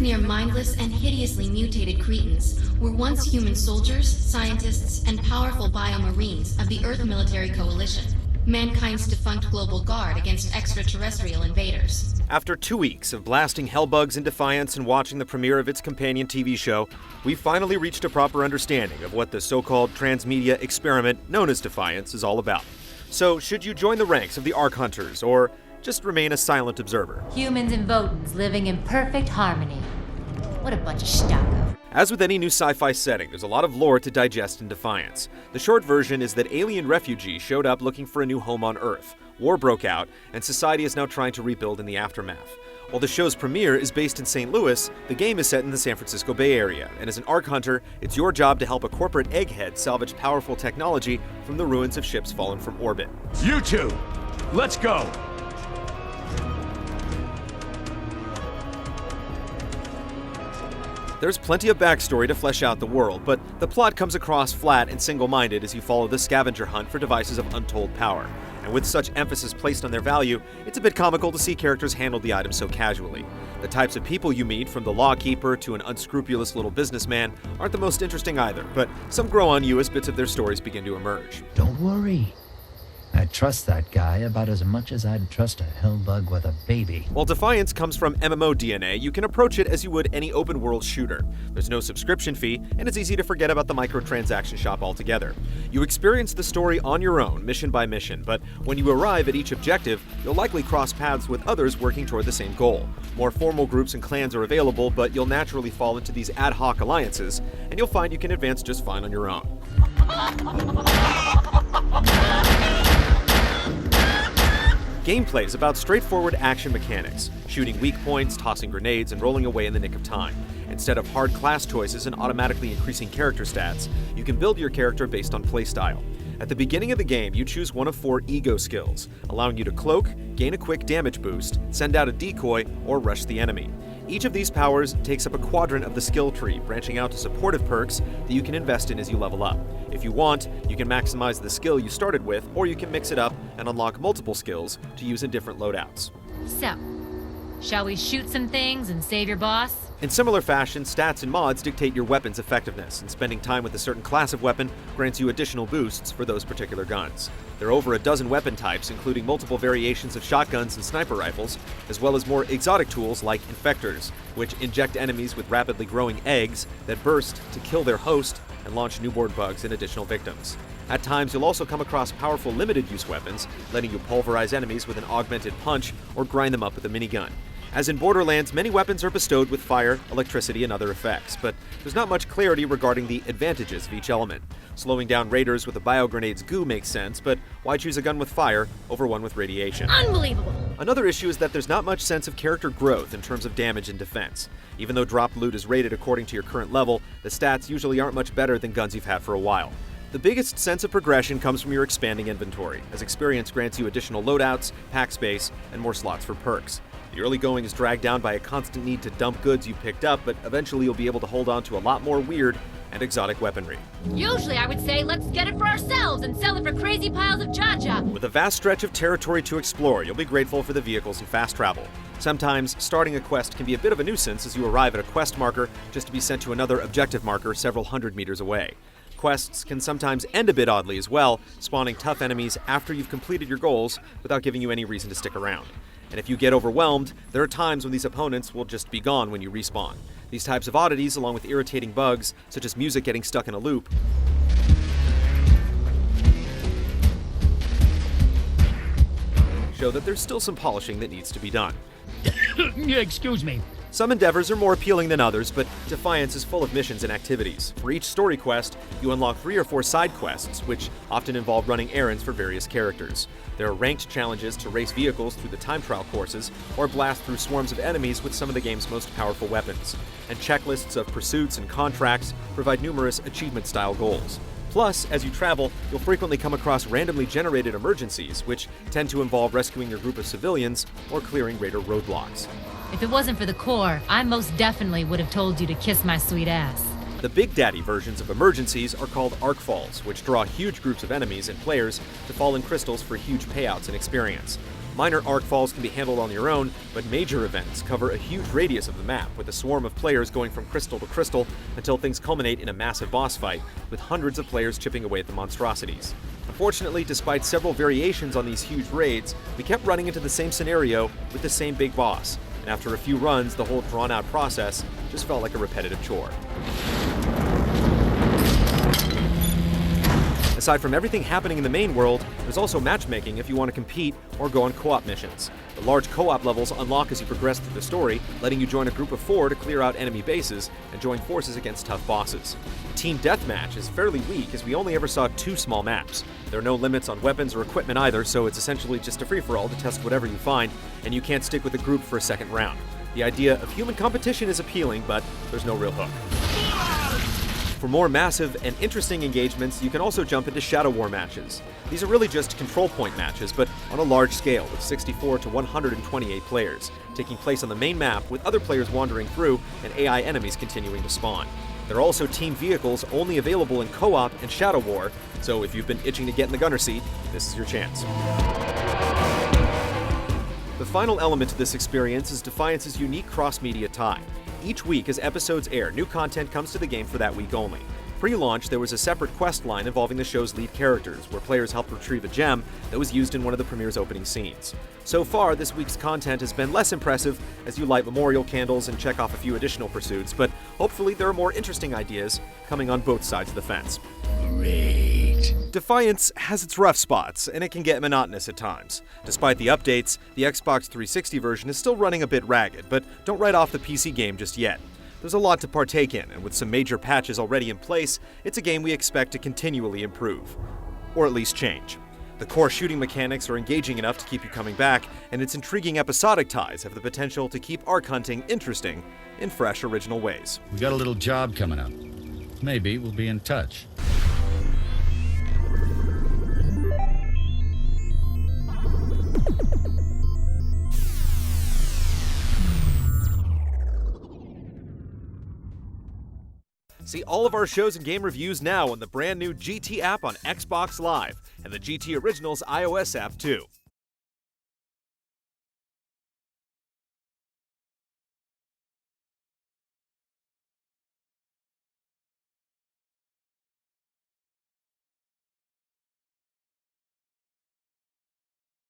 near-mindless and hideously mutated cretins were once human soldiers, scientists, and powerful biomarines of the Earth Military Coalition, mankind's defunct global guard against extraterrestrial invaders. After 2 weeks of blasting hellbugs in Defiance and watching the premiere of its companion TV show, we finally reached a proper understanding of what the so-called transmedia experiment known as Defiance is all about. So, should you join the ranks of the Ark Hunters, or just remain a silent observer? Humans and Votans living in perfect harmony. What a bunch of stucco. As with any new sci-fi setting, there's a lot of lore to digest in Defiance. The short version is that alien refugees showed up looking for a new home on Earth. War broke out, and society is now trying to rebuild in the aftermath. While the show's premiere is based in St. Louis, the game is set in the San Francisco Bay Area, and as an Ark Hunter, it's your job to help a corporate egghead salvage powerful technology from the ruins of ships fallen from orbit. You two, let's go! There's plenty of backstory to flesh out the world, but the plot comes across flat and single-minded as you follow the scavenger hunt for devices of untold power. And with such emphasis placed on their value, it's a bit comical to see characters handle the items so casually. The types of people you meet, from the lawkeeper to an unscrupulous little businessman, aren't the most interesting either, but some grow on you as bits of their stories begin to emerge. Don't worry. I trust that guy about as much as I'd trust a hellbug with a baby. While Defiance comes from MMO DNA, you can approach it as you would any open-world shooter. There's no subscription fee, and it's easy to forget about the microtransaction shop altogether. You experience the story on your own, mission by mission, but when you arrive at each objective, you'll likely cross paths with others working toward the same goal. More formal groups and clans are available, but you'll naturally fall into these ad hoc alliances, and you'll find you can advance just fine on your own. Gameplay is about straightforward action mechanics, shooting weak points, tossing grenades, and rolling away in the nick of time. Instead of hard class choices and automatically increasing character stats, you can build your character based on playstyle. At the beginning of the game, you choose one of 4 ego skills, allowing you to cloak, gain a quick damage boost, send out a decoy, or rush the enemy. Each of these powers takes up a quadrant of the skill tree, branching out to supportive perks that you can invest in as you level up. If you want, you can maximize the skill you started with, or you can mix it up and unlock multiple skills to use in different loadouts. So, shall we shoot some things and save your boss? In similar fashion, stats and mods dictate your weapon's effectiveness, and spending time with a certain class of weapon grants you additional boosts for those particular guns. There are over a dozen weapon types, including multiple variations of shotguns and sniper rifles, as well as more exotic tools like infectors, which inject enemies with rapidly growing eggs that burst to kill their host and launch newborn bugs and additional victims. At times, you'll also come across powerful limited-use weapons, letting you pulverize enemies with an augmented punch or grind them up with a minigun. As in Borderlands, many weapons are bestowed with fire, electricity, and other effects, but there's not much clarity regarding the advantages of each element. Slowing down raiders with a bio-grenade's goo makes sense, but why choose a gun with fire over one with radiation? Unbelievable! Another issue is that there's not much sense of character growth in terms of damage and defense. Even though dropped loot is rated according to your current level, the stats usually aren't much better than guns you've had for a while. The biggest sense of progression comes from your expanding inventory, as experience grants you additional loadouts, pack space, and more slots for perks. The early going is dragged down by a constant need to dump goods you picked up, but eventually you'll be able to hold on to a lot more weird and exotic weaponry. Usually I would say let's get it for ourselves and sell it for crazy piles of cha-cha. With a vast stretch of territory to explore, you'll be grateful for the vehicles and fast travel. Sometimes, starting a quest can be a bit of a nuisance as you arrive at a quest marker just to be sent to another objective marker several hundred meters away. Quests can sometimes end a bit oddly as well, spawning tough enemies after you've completed your goals without giving you any reason to stick around. And if you get overwhelmed, there are times when these opponents will just be gone when you respawn. These types of oddities, along with irritating bugs, such as music getting stuck in a loop, show that there's still some polishing that needs to be done. Excuse me. Some endeavors are more appealing than others, but Defiance is full of missions and activities. For each story quest, you unlock 3 or 4 side quests, which often involve running errands for various characters. There are ranked challenges to race vehicles through the time trial courses, or blast through swarms of enemies with some of the game's most powerful weapons. And checklists of pursuits and contracts provide numerous achievement-style goals. Plus, as you travel, you'll frequently come across randomly generated emergencies, which tend to involve rescuing your group of civilians or clearing raider roadblocks. If it wasn't for the core, I most definitely would have told you to kiss my sweet ass. The Big Daddy versions of emergencies are called Arc Falls, which draw huge groups of enemies and players to fall in crystals for huge payouts and experience. Minor arc falls can be handled on your own, but major events cover a huge radius of the map, with a swarm of players going from crystal to crystal until things culminate in a massive boss fight, with hundreds of players chipping away at the monstrosities. Unfortunately, despite several variations on these huge raids, we kept running into the same scenario with the same big boss, and after a few runs, the whole drawn-out process just felt like a repetitive chore. Aside from everything happening in the main world, there's also matchmaking if you want to compete or go on co-op missions. The large co-op levels unlock as you progress through the story, letting you join a group of 4 to clear out enemy bases and join forces against tough bosses. Team Deathmatch is fairly weak as we only ever saw 2 small maps. There are no limits on weapons or equipment either, so it's essentially just a free-for-all to test whatever you find, and you can't stick with a group for a second round. The idea of human competition is appealing, but there's no real hook. For more massive and interesting engagements, you can also jump into Shadow War matches. These are really just control point matches, but on a large scale, with 64 to 128 players, taking place on the main map with other players wandering through and AI enemies continuing to spawn. There are also team vehicles only available in co-op and Shadow War, so if you've been itching to get in the gunner seat, this is your chance. The final element to this experience is Defiance's unique cross-media tie. Each week as episodes air, new content comes to the game for that week only. Pre-launch, there was a separate quest line involving the show's lead characters, where players helped retrieve a gem that was used in one of the premiere's opening scenes. So far, this week's content has been less impressive as you light memorial candles and check off a few additional pursuits, but hopefully there are more interesting ideas coming on both sides of the fence. Great. Defiance has its rough spots, and it can get monotonous at times. Despite the updates, the Xbox 360 version is still running a bit ragged, but don't write off the PC game just yet. There's a lot to partake in, and with some major patches already in place, it's a game we expect to continually improve. Or at least change. The core shooting mechanics are engaging enough to keep you coming back, and its intriguing episodic ties have the potential to keep arc hunting interesting in fresh, original ways. We got a little job coming up. Maybe we'll be in touch. See all of our shows and game reviews now on the brand new GT app on Xbox Live, and the GT Originals iOS app too.